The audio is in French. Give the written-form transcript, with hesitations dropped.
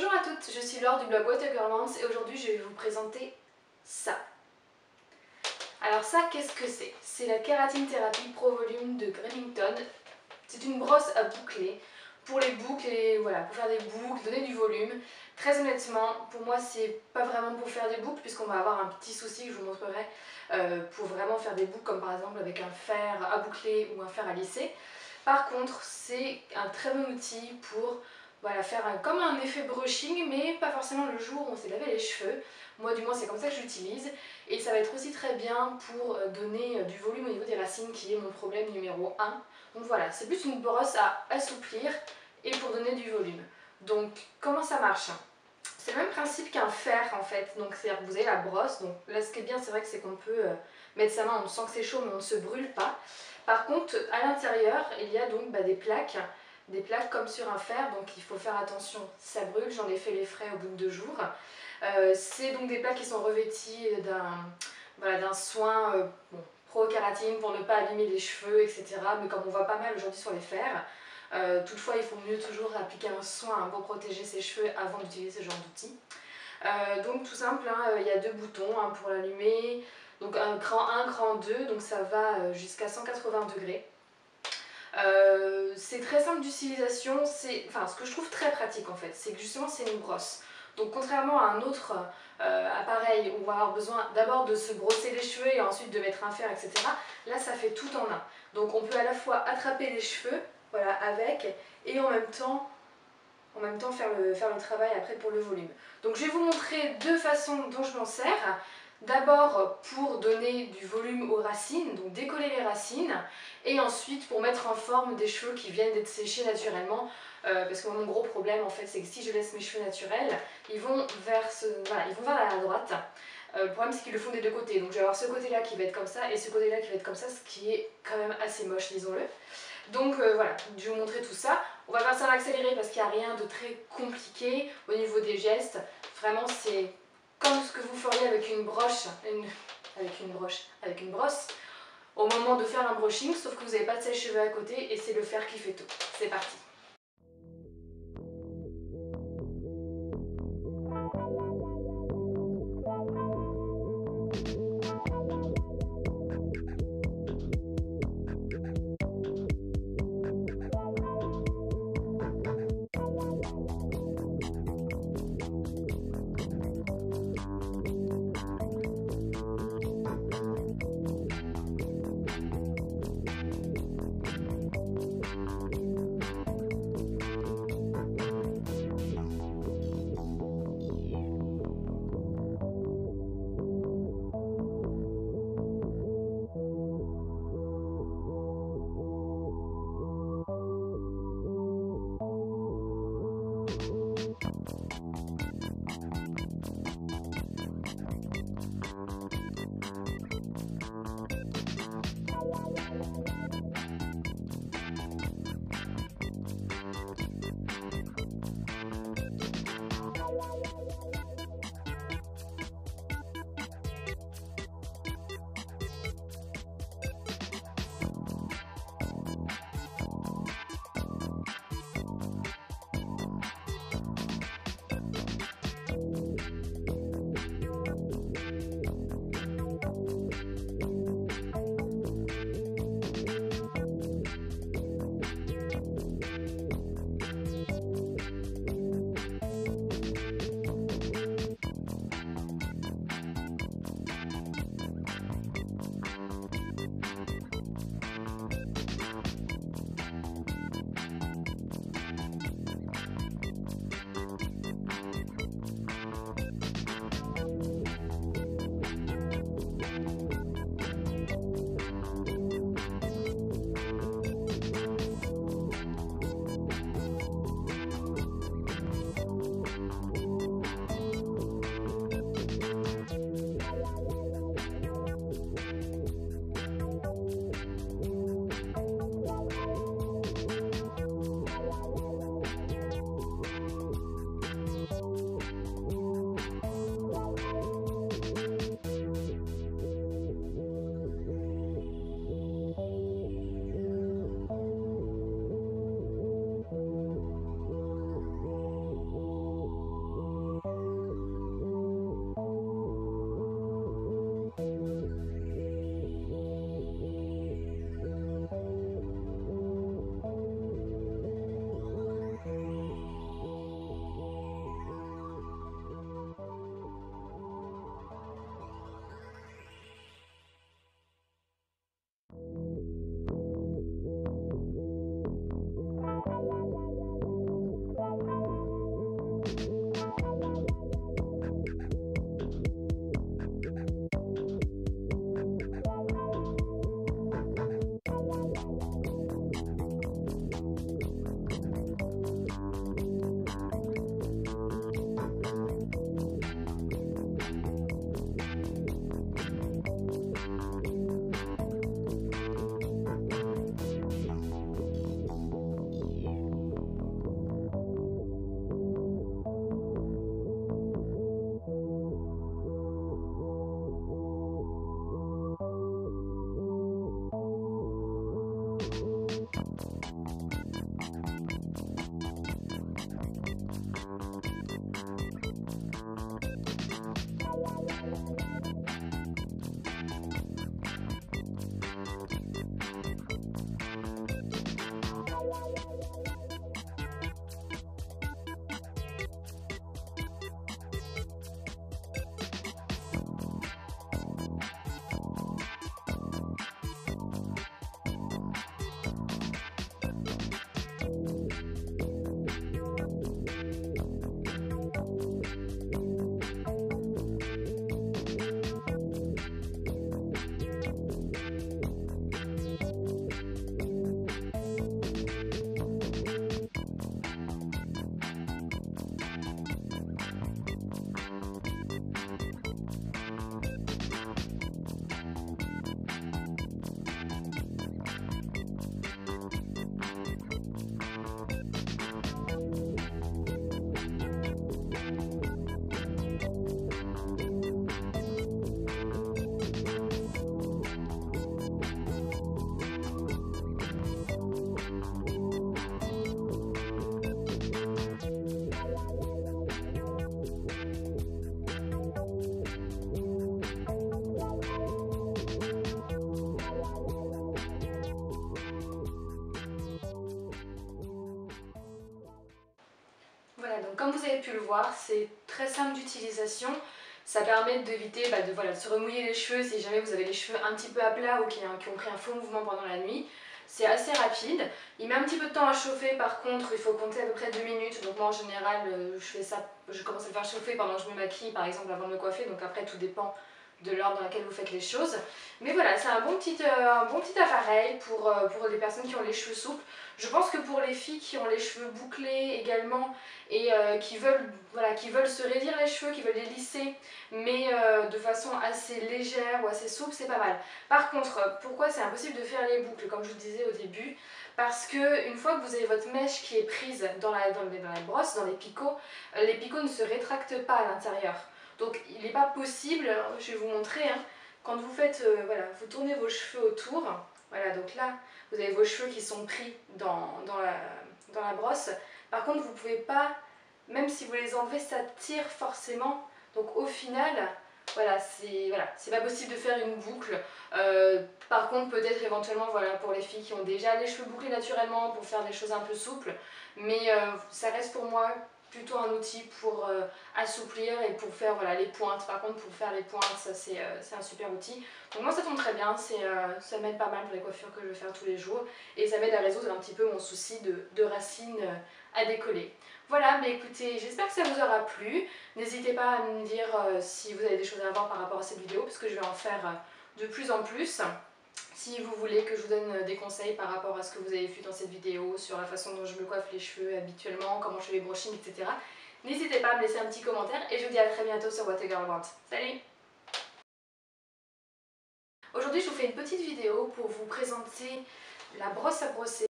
Bonjour à toutes, je suis Laure du blog Watergirlance et aujourd'hui je vais vous présenter ça. Alors ça, qu'est-ce que c'est? C'est la Keratin Therapy Pro Volume de Remington. C'est une brosse à boucler pour les boucles et voilà, pour faire des boucles, donner du volume. Très honnêtement, pour moi c'est pas vraiment pour faire des boucles puisqu'on va avoir un petit souci que je vous montrerai pour vraiment faire des boucles comme par exemple avec un fer à boucler ou un fer à lisser. Par contre, c'est un très bon outil pour faire comme un effet brushing, mais pas forcément le jour où on s'est lavé les cheveux. Moi du moins c'est comme ça que j'utilise. Et ça va être aussi très bien pour donner du volume au niveau des racines qui est mon problème numéro 1. Donc voilà, c'est plus une brosse à assouplir et pour donner du volume. Donc comment ça marche? C'est le même principe qu'un fer en fait. Donc c'est-à-dire que vous avez la brosse. Donc là ce qui est bien c'est vrai que c'est qu'on peut mettre sa main, on sent que c'est chaud mais on ne se brûle pas. Par contre à l'intérieur il y a donc des plaques comme sur un fer, donc il faut faire attention, ça brûle, j'en ai fait les frais au bout de 2 jours. C'est donc des plaques qui sont revêties d'un soin pro-kératine pour ne pas abîmer les cheveux, etc. Mais comme on voit pas mal aujourd'hui sur les fers, toutefois il faut mieux toujours appliquer un soin pour protéger ses cheveux avant d'utiliser ce genre d'outil. Donc tout simple, il y a 2 boutons pour l'allumer, donc un cran 1, cran 2, donc ça va jusqu'à 180 degrés. C'est très simple d'utilisation, ce que je trouve très pratique en fait, c'est que justement c'est une brosse. Donc contrairement à un autre appareil où on va avoir besoin d'abord de se brosser les cheveux et ensuite de mettre un fer, etc. Là ça fait tout en un. Donc on peut à la fois attraper les cheveux avec et en même temps faire le travail après pour le volume. Donc je vais vous montrer 2 façons dont je m'en sers. D'abord pour donner du volume aux racines, donc décoller les racines, et ensuite pour mettre en forme des cheveux qui viennent d'être séchés naturellement, parce que mon gros problème en fait c'est que si je laisse mes cheveux naturels, ils vont vers la droite. Le problème c'est qu'ils le font des 2 côtés, donc je vais avoir ce côté là qui va être comme ça et ce côté là qui va être comme ça, ce qui est quand même assez moche, disons-le. Donc voilà, je vais vous montrer tout ça. On va faire ça en accéléré parce qu'il n'y a rien de très compliqué au niveau des gestes. Vraiment c'est comme ce que vous feriez avec une brosse au moment de faire un brushing, sauf que vous n'avez pas de sèche-cheveux à côté et c'est le fer qui fait tout. C'est parti! Voilà, donc comme vous avez pu le voir, c'est très simple d'utilisation. Ça permet d'éviter de se remouiller les cheveux si jamais vous avez les cheveux un petit peu à plat ou qui ont pris un faux mouvement pendant la nuit. C'est assez rapide. Il met un petit peu de temps à chauffer, par contre il faut compter à peu près 2 minutes. Donc moi en général je commence à le faire chauffer pendant que je me maquille par exemple avant de me coiffer. Donc après tout dépend de l'ordre dans laquelle vous faites les choses. Mais voilà, c'est un bon petit appareil pour les personnes qui ont les cheveux souples. Je pense que pour les filles qui ont les cheveux bouclés également et qui veulent se raidir les cheveux, qui veulent les lisser, mais de façon assez légère ou assez souple, c'est pas mal. Par contre, pourquoi c'est impossible de faire les boucles, comme je vous disais au début? Parce que une fois que vous avez votre mèche qui est prise dans la brosse, dans les picots ne se rétractent pas à l'intérieur. Donc il n'est pas possible, je vais vous montrer, hein, quand vous faites, vous tournez vos cheveux autour, voilà, donc là vous avez vos cheveux qui sont pris dans la brosse. Par contre vous ne pouvez pas, même si vous les enlevez, ça tire forcément. Donc au final, c'est pas possible de faire une boucle. Par contre peut-être éventuellement pour les filles qui ont déjà les cheveux bouclés naturellement pour faire des choses un peu souples. Mais ça reste pour moi plutôt un outil pour assouplir et pour faire les pointes. Par contre pour faire les pointes, ça c'est un super outil. Donc moi ça tombe très bien, ça m'aide pas mal pour les coiffures que je vais faire tous les jours. Et ça m'aide à résoudre un petit peu mon souci de racines à décoller. Voilà, mais écoutez, j'espère que ça vous aura plu. N'hésitez pas à me dire si vous avez des choses à voir par rapport à cette vidéo, parce que je vais en faire de plus en plus. Si vous voulez que je vous donne des conseils par rapport à ce que vous avez vu dans cette vidéo, sur la façon dont je me coiffe les cheveux habituellement, comment je fais les brushings, etc. N'hésitez pas à me laisser un petit commentaire et je vous dis à très bientôt sur What a Girl Wants. Salut! Aujourd'hui, je vous fais une petite vidéo pour vous présenter la brosse à brosser,